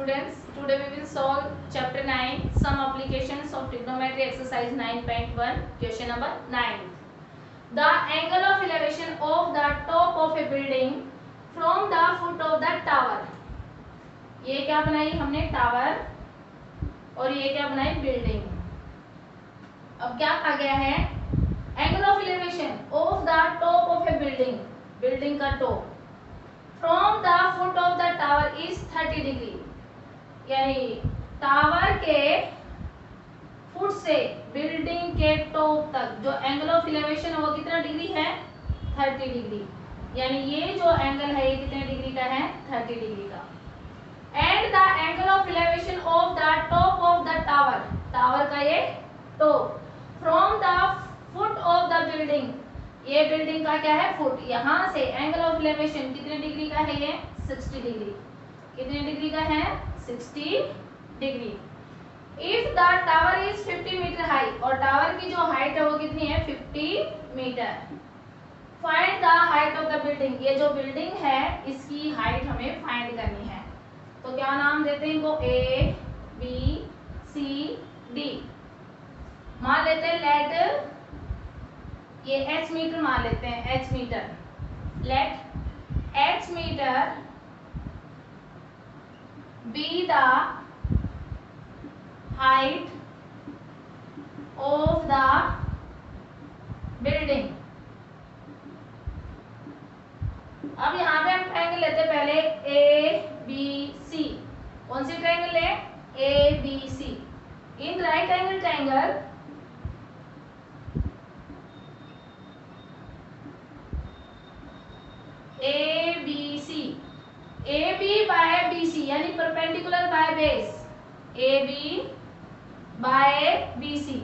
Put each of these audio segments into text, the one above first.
students, today we will solve chapter 9 some applications of trigonometry exercise 9.1 question number 9. The angle of elevation of the top of a building from the foot of the tower. ये क्या बनाई हमने tower और ये क्या बनाई building. अब क्या कहा गया है angle of elevation of the top of a building, building का top from the foot of the tower is 30 degree. यानी टावर के फुट से बिल्डिंग के टॉप तक जो एंगल ऑफ इलेवेशन है वो कितना डिग्री है 30 डिग्री. यानी ये जो एंगल है ये कितने डिग्री का है 30 डिग्री का. And the angle of elevation of the top of the tower, tower का ये top from the foot of the building, ये बिल्डिंग का क्या है फुट, यहाँ से एंगल ऑफ इलेवेशन कितने डिग्री का है ये 60 डिग्री. कितने डिग्री का है 60 degree. If the tower is 50 metre high, और टावर की जो हाइट है वो कितनी है 50 metre. Find the height of the building, ये जो बिल्डिंग है इसकी हाइट हमें फाइंड करनी है. तो क्या नाम देते हैं इनको ए बी सी डी. मान लेते हैं लेट ये h मीटर मान लेते हैं h metre. Let h metre be the height of the building. अब यहाँ पे हम ट्रायंगल लेते हैं पहले ए बी सी. कौन सी ट्रायंगल है A B C. In right angle triangle A B C, A B by B C यानी perpendicular by base. A B by B C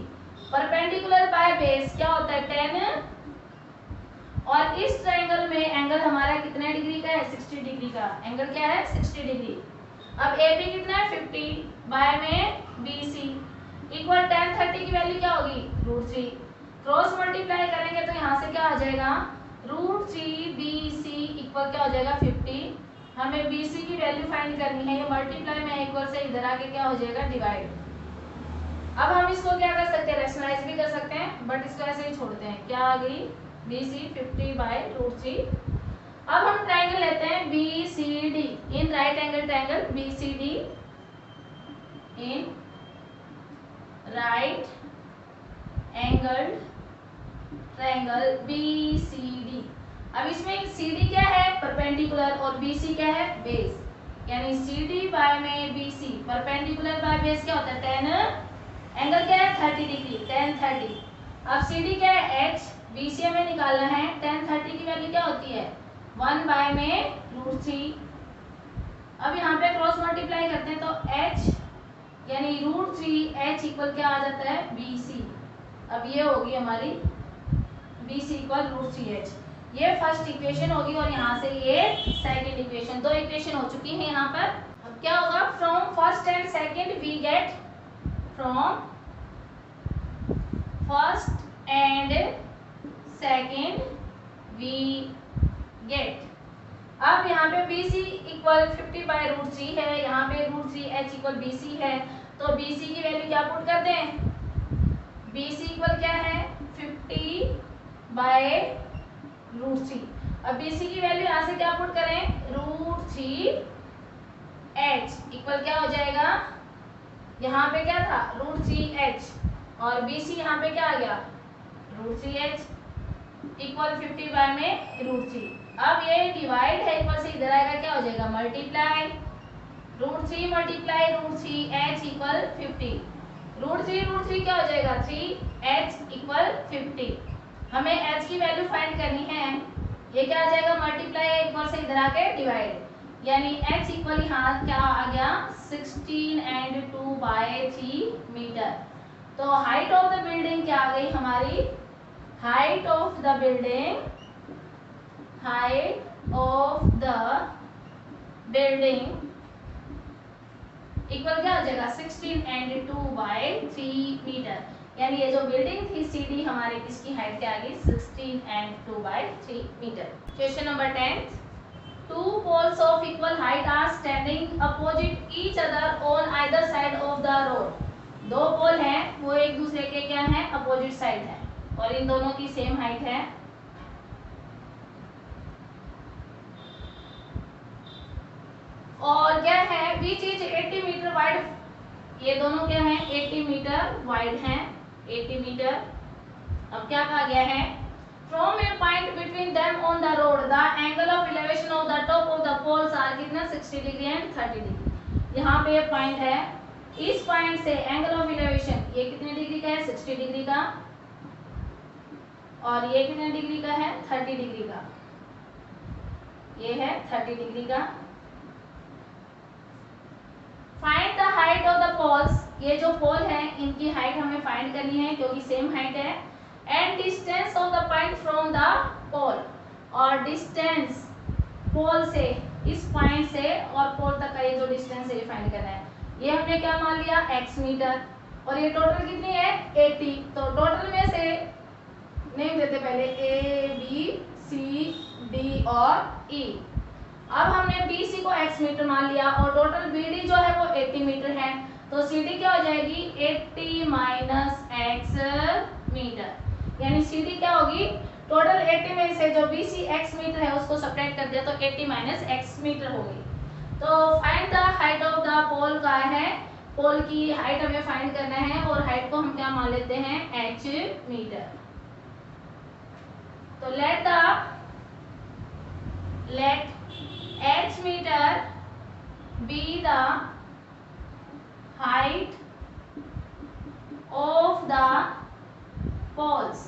perpendicular by base क्या होता है 10. और इस ट्रायंगल में एंगल हमारा कितना डिग्री का है 60 डिग्री का. एंगल क्या है 60 डिग्री. अब ए बी कितना है 50 बाय में बी सी इक्वल tan 30 की वैल्यू क्या होगी √3. क्रॉस मल्टीप्लाई करेंगे तो यहाँ से क्या आ जाएगा √3 बी सी इक्वल क्या हो जाएगा 50. हमें बी सी की वैल्यू फाइंड करनी है. ये मल्टीप्लाई में इक्वल से इधर आके क्या हो जाएगा डिवाइड. अब हम इसको क्या कर सकते हैं रैशनलाइज भी कर सकते हैं बट इसको ऐसे ही छोड़ते हैं. क्या आ गई बी सी 50 बाय √3. अब हम ट्रायंगल लेते हैं B C D. In right angle triangle B C D, in right angle triangle B C D. अब इसमें सी डी क्या है परपेंडिकुलर और बी सी क्या है बेस. यानी सी डी बाय में B C perpendicular by base क्या होता है 10. एंगल क्या है 30 डिग्री tan 30. अब सी डी क्या है h, बी सी हमें निकालना है. tan 30 की वैल्यू क्या होती है 1 बाय में √3. अब यहाँ पे क्रॉस मल्टीप्लाई करते हैं तो h यानी √3 h इक्वल क्या आ जाता है बी सी. अब ये होगी हमारी बी सी इक्वल √3h. ये फर्स्ट इक्वेशन होगी और यहाँ से ये सेकंड इक्वेशन. दो इक्वेशन हो चुकी है यहाँ पर. अब क्या होगा from first and second we get, from first and second we get. अब यहाँ पे बी सी इक्वल 50 बाय √3 है. यहाँ पे √3h इक्वल बी सी है. तो बी सी की वैल्यू क्या पुट करते हैं बी सी इक्वल क्या है 50 बाय √3. अब बी सी की वैल्यू यहाँ से क्या पुट करें √3h इक्वल क्या हो जाएगा यहाँ पे क्या था √3h और बी सी यहाँ पे क्या आ गया √3h इक्वल 50 बाय में √3. अब ये डिवाइड है इक्वल से इधर आएगा क्या हो जाएगा मल्टीप्लाई √3 मल्टीप्लाई √3h इक्वल 50. √3 क्या हो जाएगा 3h इक्वल 50. हमें h की वैल्यू फाइंड करनी है. ये क्या आ जाएगा मल्टीप्लाई इक्वल से इधर आके डिवाइड. यानी h इक्वल यहाँ क्या आ गया 16 एंड 2 बाय 3 मीटर. तो हाइट ऑफ द बिल्डिंग क्या आ गई हमारी height of the building, height of the building equal क्या हो जाएगा 16 एंड 2 बाय 3 मीटर. यानी ये जो बिल्डिंग थी सी डी हमारी इसकी हाइट क्या आ गई 16 and 2 by 3 metre. Question number 10. Two poles of equal height are standing opposite each other on either side of the road. दो पोल हैं, वो एक दूसरे के क्या है, अपोजिट साइड है, और इन दोनों की सेम हाइट है। और क्या है, विच इज 80 मीटर वाइड। ये दोनों क्या है, 80 मीटर वाइड हैं, 80 मीटर। अब क्या कहा गया है, from a point between them on the road the angle of elevation of the top of the poles are कितना, 60 डिग्री एंड 30 डिग्री। यहाँ पे ये पॉइंट है, इस पॉइंट से एंगल ऑफ एलिवेशन ये कितने डिग्री का है, 60 डिग्री का, और ये कितने डिग्री का है, 30 डिग्री का। ये है 30 डिग्री का। Find the height of the poles. ये जो पोल है इनकी हाइट हमें फाइंड करनी है क्योंकि सेम हाइट है। And distance of the point from the pole, और डिस्टेंस पोल से, इस पॉइंट से और पोल तक का ये जो डिस्टेंस है ये फाइंड करना है। ये हमने क्या मान लिया, x मीटर, और ये टोटल कितनी है, 80। तो टोटल में से नेम देते पहले A B C D और E। अब हमने BC को x मीटर मान लिया और टोटल BD जो है वो 80 मीटर है, तो CD क्या हो जाएगी, 80 माइनस x मीटर, यानी CD क्या होगी, टोटल 80 में से जो BC x मीटर है उसको सब्ट्रैक्ट कर दिया तो 80 माइनस x मीटर होगी। तो find the height of the pole का है, पोल की हाइट हमें फाइंड करना है और हाइट को हम क्या मान लेते हैं, h मीटर। तो let h metre be the height of the poles.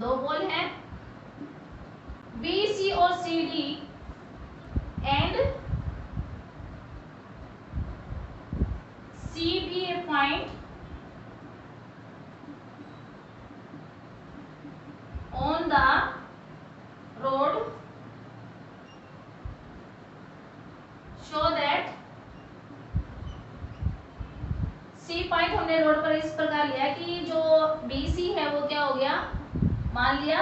दो पोल हैं BC और CD and C be a point on the road, show that C point हमने रोड पर इस प्रकार लिया कि जो BC है वो क्या हो गया, मान लिया,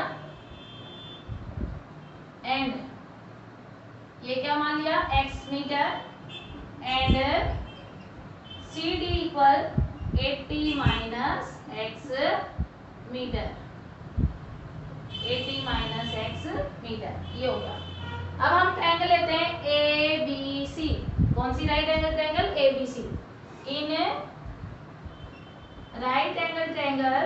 एंड ये क्या मान लिया, x metre, and CD equal 80 minus x metre, 80 minus x metre, ये होगा। अब हम ट्रायंगल लेते हैं ABC। कौन सी right angle triangle, ABC। In right angle triangle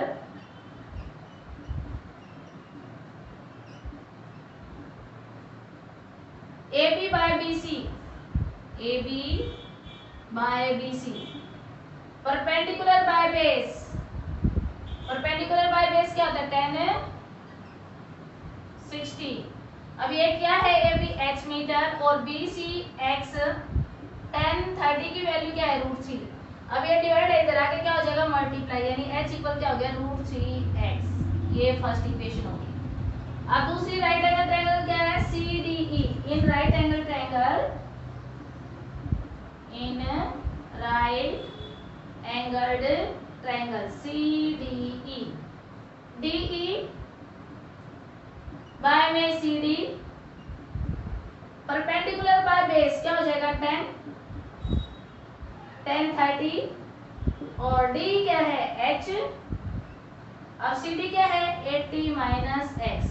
AB by BC, AB by BC, perpendicular by base. Perpendicular by base क्या होता है, 10 60। अब ये क्या है, AB h मीटर और BC x, 10 30 की वैल्यू क्या है, √3। अब ये डिवाइड है, इधर आके क्या हो जाएगा, मल्टीप्लाई, यानी h इक्वल क्या हो गया, √3x। ये फर्स्ट इक्वेशन होगी। अब दूसरी राइट एंगल ट्रायंगल क्या है, CDE। In right angle triangle, in right angled triangle CDE, DE by में CD, परपेंडिकुलर बाय बेस क्या हो जाएगा, 10 30, और D क्या है, h। अब CD क्या है, 80 माइनस x।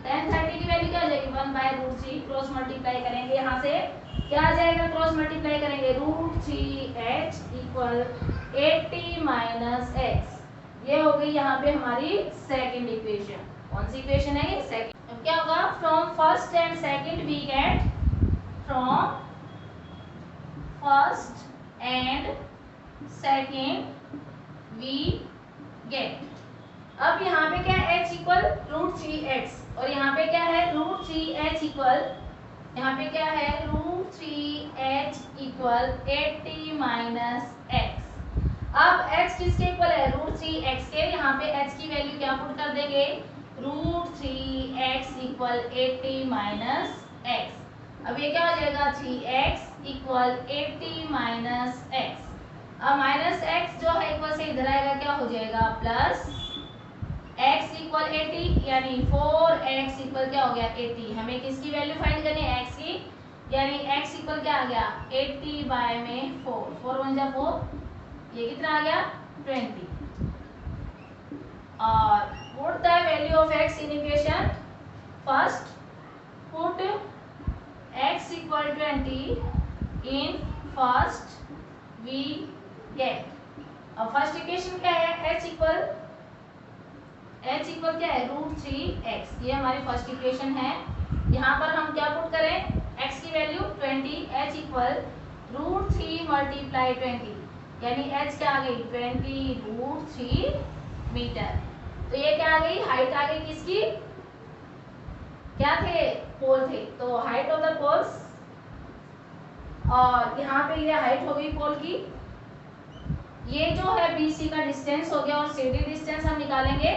10 30 की वैल्यू क्या हो जाएगी, 1/√3। क्रॉस मल्टीप्लाई करेंगे, यहाँ से क्या आ जाएगा, क्रॉस मल्टीप्लाई करेंगे, √3h इक्वल 80 माइनस x। ये हो गई यहाँ पे हमारी सेकंड इक्वेशन। कौन सी इक्वेशन है ये, सेकंड। अब क्या होगा, from first and second we get, from first and second we get. अब यहाँ पे क्या है, h इक्वल √3x, और यहाँ पे क्या है, √3h इक्वल, यहाँ पे क्या है, √3h इक्वल 80 माइनस x। अब h किसके इक्वल है, √3x के, यहाँ पे h की वैल्यू क्या पुट कर देंगे, √3x इक्वल 80 माइनस x। अब ये क्या हो जाएगा, 3x इक्वल 80 माइनस x। अब माइनस x जो है इक्वल से इधर आएगा, क्या हो जाएगा, प्लस x इक्वल 80, यानी 4x इक्वल क्या हो गया, 80। हमें किसकी वैल्यू फाइंड करनी है, x की। यानी x इक्वल क्या आ गया 80 बाय में 4, 4 1 जा 4, ये कितना आ गया 20। और put the value of x in equation first, put x equal 20 in first we get. अब फर्स्ट इक्वेशन क्या है, h इक्वल क्या है √3x, ये हमारी फर्स्ट इक्वेशन है। यहाँ पर हम क्या पुट करें, x की वैल्यू 20, h इक्वल √3 मल्टीप्लाई 20, यानी h क्या आ गई 20 √3 मीटर। तो ये क्या आ गई, हाइट आ गई किसकी, क्या थे पोल थे, तो हाइट ऑफ द पोल्स, और यहाँ पे ये हाइट हो गई पोल की। ये जो है BC का डिस्टेंस हो गया, और CD डिस्टेंस हम निकालेंगे।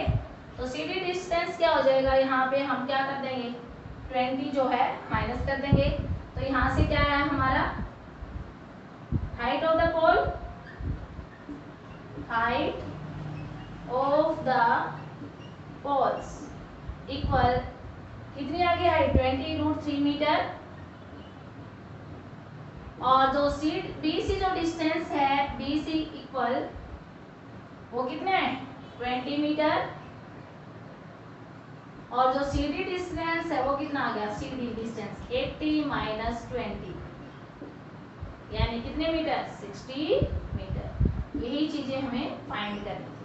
तो CD डिस्टेंस क्या हो जाएगा, यहाँ पे हम क्या कर देंगे 20 जो है माइनस कर देंगे। तो यहाँ से क्या आया हमारा height of the pole, height of the poles equal कितनी आ गई हाइट 20 √3 मीटर। और जो BC जो डिस्टेंस है BC इक्वल वो कितने है 20 मीटर, और जो CD डिस्टेंस है वो कितना आ गया, CD डिस्टेंस 80 माइनस 20, यानी कितने मीटर 60 मीटर। यही चीजें हमें फाइंड करनी थी।